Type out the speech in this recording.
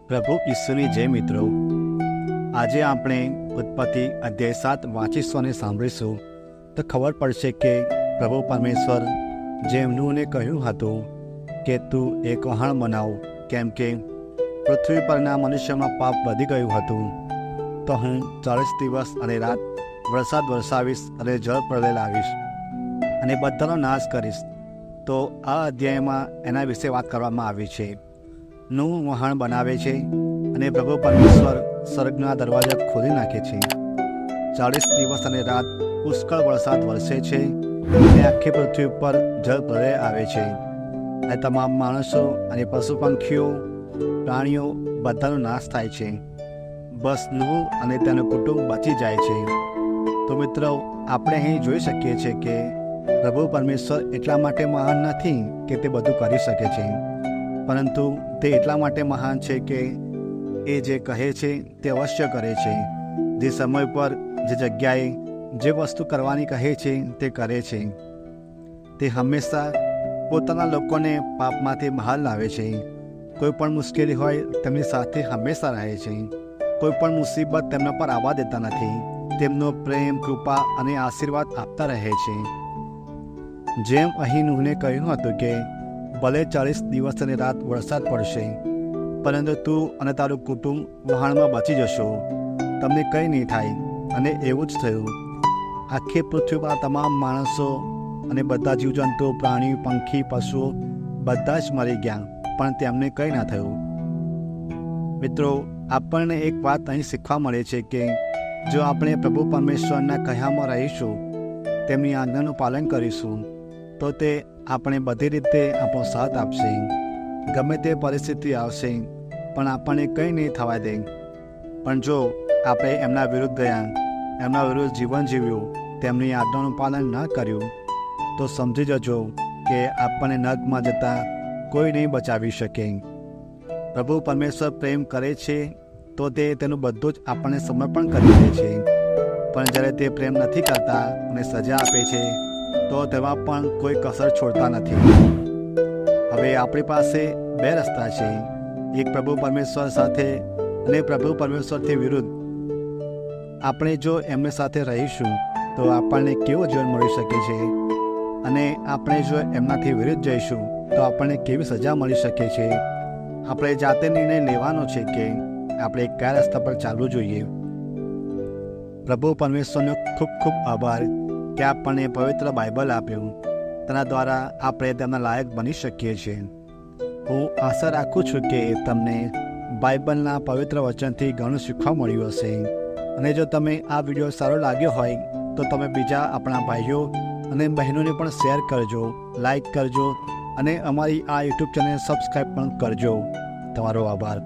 પ્રભુ ઈસુની જય મિત્રો, આજે આપણે ઉત્પત્તિ અધ્યાય 7 વાંચીશું અને સાંભળીશું તો ખબર પડશે કે પ્રભુ પરમેશ્વર જેમ નૂહને કહ્યું હતું કે તું એક વહાણ બનાવ, કેમ કે પૃથ્વી પરના મનુષ્યમાં પાપ વધી ગયું હતું. તો હું 40 દિવસ અને રાત વરસાદ વરસાવીશ અને જળ પ્રલય લાવીશ અને બધાનો નાશ કરીશ. તો આ અધ્યાયમાં એના વિશે વાત કરવામાં આવી છે. નૂહ વહાણ બનાવે છે અને પ્રભુ પરમેશ્વર સ્વર્ગના દરવાજા ખોલી નાખે છે. 40 દિવસ અને રાત પુષ્કળ વરસાદ વરસે છે અને આખી પૃથ્વી ઉપર જળ પ્રલય આવે છે અને તમામ માણસો અને પશુ પંખીઓ પ્રાણીઓ બધાનો નાશ થાય છે. બસ નૂહ અને તેનું કુટુંબ બચી જાય છે. તો મિત્રો, આપણે અહીં જોઈ શકીએ છીએ કે પ્રભુ પરમેશ્વર એટલા માટે મહાન નથી કે તે બધું કરી શકે છે, પરંતુ તે એટલા માટે મહાન છે કે એ જે કહે છે તે અવશ્ય કરે છે. જે સમય પર, જે જગ્યાએ, જે વસ્તુ કરવાની કહે છે તે કરે છે. તે હંમેશા પોતાના લોકોને પાપમાંથી બહાર લાવે છે. કોઈ પણ મુશ્કેલી હોય તેમની સાથે હંમેશા રહે છે. કોઈ પણ મુસીબત તેમના પર આવવા દેતા નથી. તેમનો પ્રેમ, કૃપા અને આશીર્વાદ આપતા રહે છે. જેમ અહીં નૂહને કહ્યું હતું કે ભલે 40 દિવસ અને રાત વરસાદ પડશે, પરંતુ તું અને તારું કુટુંબ વહાણમાં બચી જશો, તમને કંઈ નહીં થાય. અને એવું જ થયું. આખી પૃથ્વી પર તમામ માણસો અને બધા જીવજંતુઓ, પ્રાણી, પંખી, પશુઓ બધા જ મરી ગયા, પણ તેમને કંઈ ના થયું. મિત્રો, આપણને એક વાત અહીં શીખવા મળે છે કે જો આપણે પ્રભુ પરમેશ્વરના કહ્યામાં રહીશું, તેમની આજ્ઞાનું પાલન કરીશું, તો તે આપણે બધી રીતે આપણો સાથ આપશે. ગમે તે પરિસ્થિતિ આવશે પણ આપણને કંઈ નહીં થવા દે. પણ જો આપણે એમના વિરુદ્ધ ગયા, એમના વિરુદ્ધ જીવન જીવ્યું, તેમની આજ્ઞાનું પાલન ન કર્યું, તો સમજી જજો કે આપણને નર્કમાં જતાં કોઈ નહીં બચાવી શકે. પ્રભુ પરમેશ્વર પ્રેમ કરે છે તો તે તેનું બધું જ આપણને સમર્પણ કરી દે છે. પણ જ્યારે તે પ્રેમ નથી કરતા અને સજા આપે છે તો તેમાં પણ કોઈ કસર છોડતા નથી. હવે આપણી પાસે બે રસ્તા છે, એક પ્રભુ પરમેશ્વર સાથે અને પ્રભુ પરમેશ્વરથી વિરુદ્ધ. આપણે જો એમની સાથે રહીશું તો આપણને કેવો જીવન મળી શકે છે, અને આપણે જો એમનાથી વિરુદ્ધ જઈશું તો આપણને કેવી સજા મળી શકે છે. આપણે જાતે નિર્ણય લેવાનો છે કે આપણે કયા રસ્તા પર ચાલવું જોઈએ. પ્રભુ પરમેશ્વરનો ખૂબ ખૂબ આભાર કે આપણને પવિત્ર બાઇબલ આપ્યું. તેના દ્વારા આપણે તેમના લાયક બની શકીએ છીએ. હું આશા રાખું છું કે તમને બાઇબલના પવિત્ર વચનથી ઘણું શીખવા મળ્યું હશે. અને જો તમે આ વિડીયો સારો લાગ્યો હોય તો તમે બીજા આપણા ભાઈઓ અને બહેનોને પણ શેર કરજો, લાઈક કરજો અને અમારી આ યુટ્યુબ ચેનલ સબસ્ક્રાઈબ પણ કરજો. તમારો આભાર.